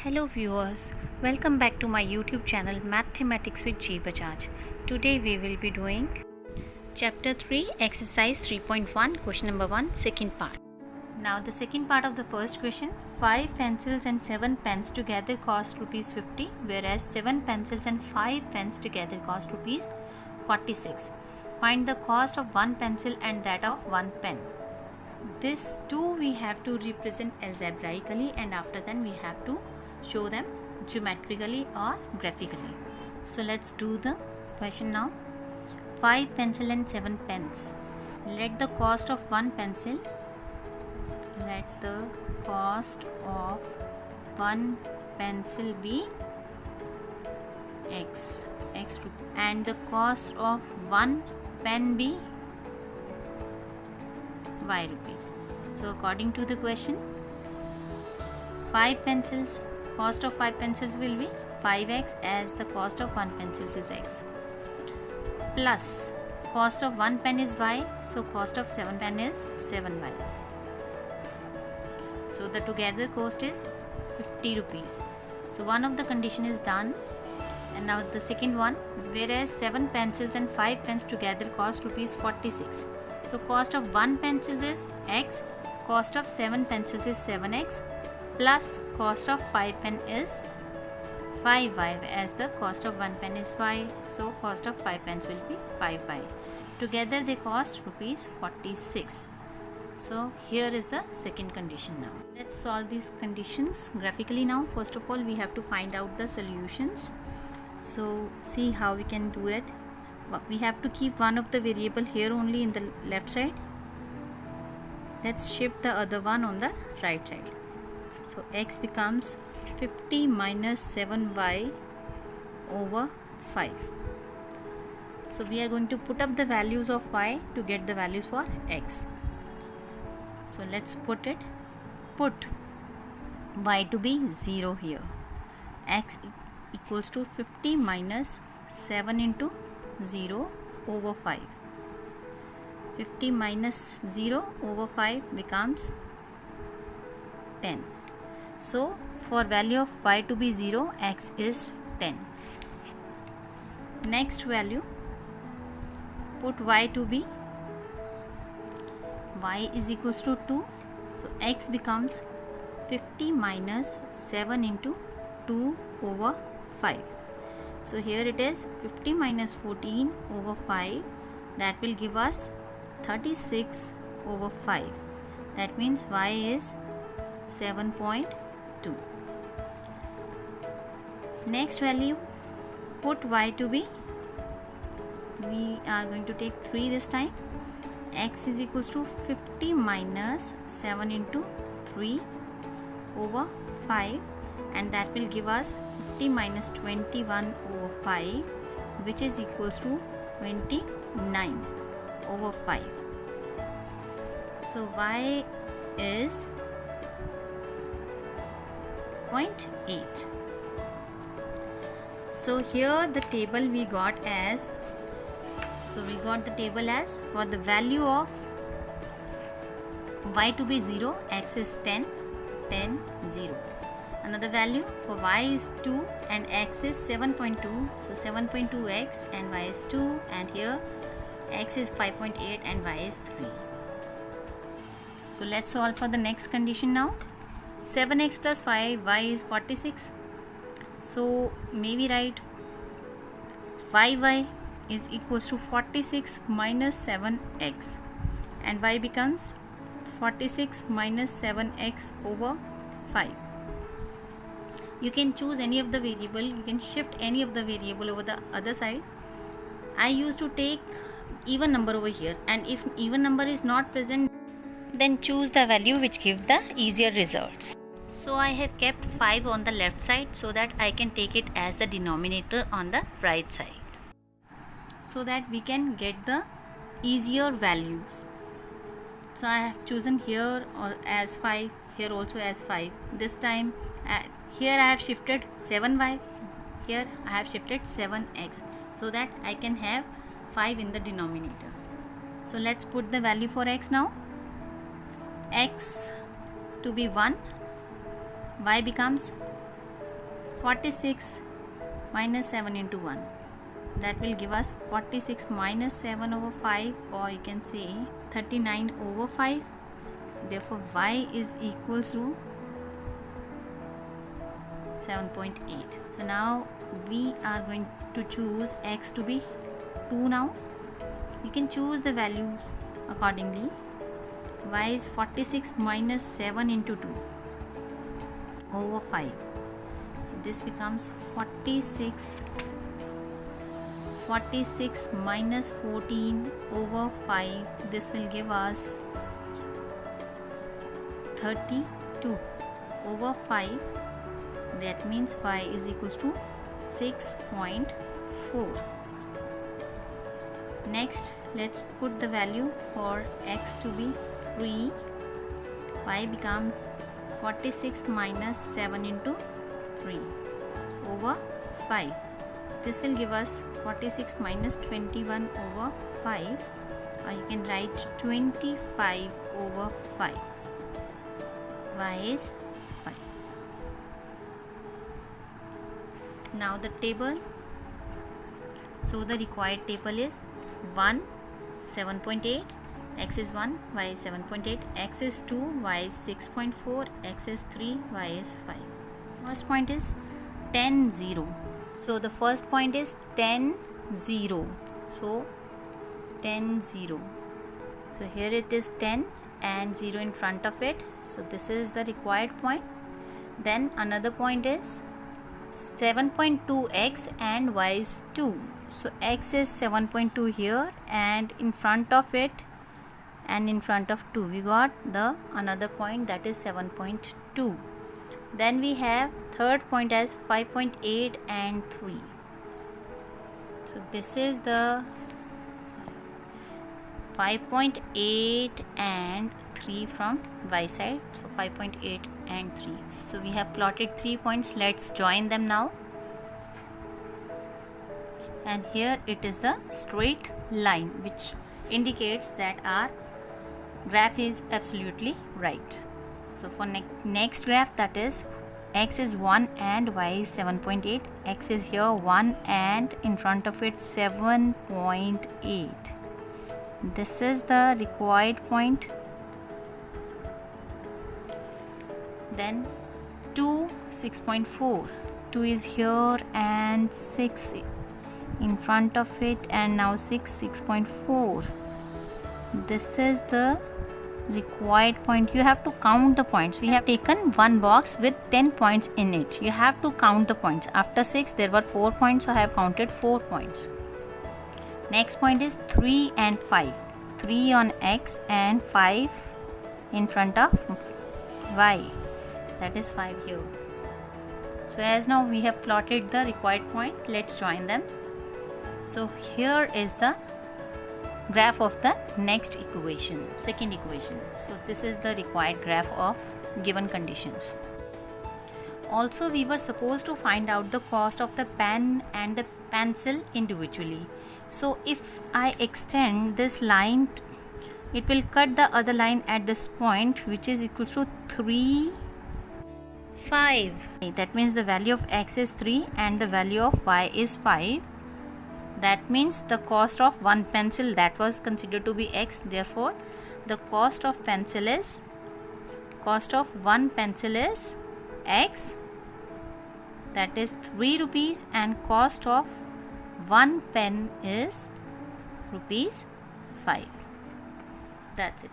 Hello viewers, welcome back to my YouTube channel Mathematics with G Bajaj. Today we will be doing Chapter 3 Exercise 3.1 Question number 1 second part. Now the second part of the first question, 5 pencils and 7 pens together cost rupees 50 whereas 7 pencils and 5 pens together cost rupees 46. Find the cost of one pencil and that of one pen. This too we have to represent algebraically and after then we have to show them geometrically or graphically. So let's do the question now. 5 pencil and 7 pens. Let the cost of one pencil be x and the cost of one pen be y rupees. So according to the question, 5 pencils, cost of 5 pencils will be 5x as the cost of one pencil is x, plus cost of one pen is y, so cost of 7 pen is 7y. So the together cost is 50 rupees. So one of the condition is done. And now the second one, whereas 7 pencils and 5 pens together cost rupees 46. So cost of one pencil is x, cost of 7 pencils is 7x, plus cost of 5 pen is 5y as the cost of one pen is y. So cost of 5 pens will be 5y. Together they cost rupees 46. So here is the second condition now. Let's solve these conditions graphically now. First of all, we have to find out the solutions. So see how we can do it. We have to keep one of the variable here only in the left side. Let's shift the other one on the right side. So x becomes 50 minus 7y over 5. So we are going to put up the values of y to get the values for x. So let's put y to be 0 here. X equals to 50 minus 7 into 0 over 5. 50 minus 0 over 5 becomes 10. So for value of y to be 0, x is 10. Next value, put y to be, y is equals to 2. So x becomes 50 minus 7 into 2 over 5. So here it is 50 minus 14 over 5, that will give us 36 over 5. That means y is 7.2. Next value, put y to be, we are going to take 3 this time. X is equals to 50 minus 7 into 3 over 5, and that will give us 50 minus 21 over 5, which is equals to 29 over 5. So y is 0.8. So here the table we got as, for the value of y to be 0, x is 10, 10, 0. Another value for y is 2 and x is 7.2. So 7.2x and y is 2, and here x is 5.8 and y is 3. So let's solve for the next condition now. 7x plus 5y is 46. So maybe write 5y is equals to 46 minus 7x, and y becomes 46 minus 7x over 5. You can choose any of the variable, you can shift any of the variable over the other side. I used to take even number over here, and if even number is not present, then choose the value which gives the easier results. So I have kept 5 on the left side so that I can take it as the denominator on the right side, so that we can get the easier values. So I have chosen here as 5, here also as 5. This time here I have shifted 7y, here I have shifted 7x, so that I can have 5 in the denominator. So let's put the value for x now. X to be 1, y becomes 46 minus 7 into 1. That will give us 46 minus 7 over 5, or you can say 39 over 5. Therefore y is equals to 7.8. So now we are going to choose x to be 2 now. You can choose the values accordingly. Y is 46 minus 7 into 2 over 5. So this becomes 46 minus 14 over 5. This will give us 32 over 5. That means y is equals to 6.4. Next, let's put the value for x to be 3. Y becomes 46 minus 7 into 3 over 5. This will give us 46 minus 21 over 5, or you can write 25 over 5. Y is 5. Now the table. So the required table is 1, 7.8, x is 1, y is 7.8, x is 2, y is 6.4, x is 3, y is 5. First point is 10, 0. So the first point is 10, 0. So 10, 0. So here it is 10 and 0 in front of it. So this is the required point. Then another point is 7.2x and y is 2. So x is 7.2 here, and in front of it and in front of 2 we got the another point, that is 7.2. Then we have third point as 5.8 and 3. So this is the 5.8 and 3 from y side. So 5.8 and 3. So we have plotted 3 points. Let's join them now. And here it is a straight line which indicates that our graph is absolutely right. So for next graph, that is x is 1 and y is 7.8. X is here 1 and in front of it 7.8. This is the required point. Then 2, 6.4. 2 is here and 6 in front of it, and now 6.4. This is the required point. You have to count the points. We have taken one box with 10 points in it. You have to count the points. After 6 there were 4 points, so I have counted 4 points. Next point is 3 and 5. 3 on x and 5 in front of y. That is 5 here. So as now we have plotted the required point, let's join them. So here is the graph of the next equation, second equation. So this is the required graph of given conditions. Also, we were supposed to find out the cost of the pen and the pencil individually. So if I extend this line, it will cut the other line at this point, which is equal to 3, 5. That means the value of x is 3 and the value of y is 5. That means the cost of one pencil, that was considered to be x. Therefore, the cost of one pencil is x, that is 3 rupees, and cost of one pen is rupees 5. That's it.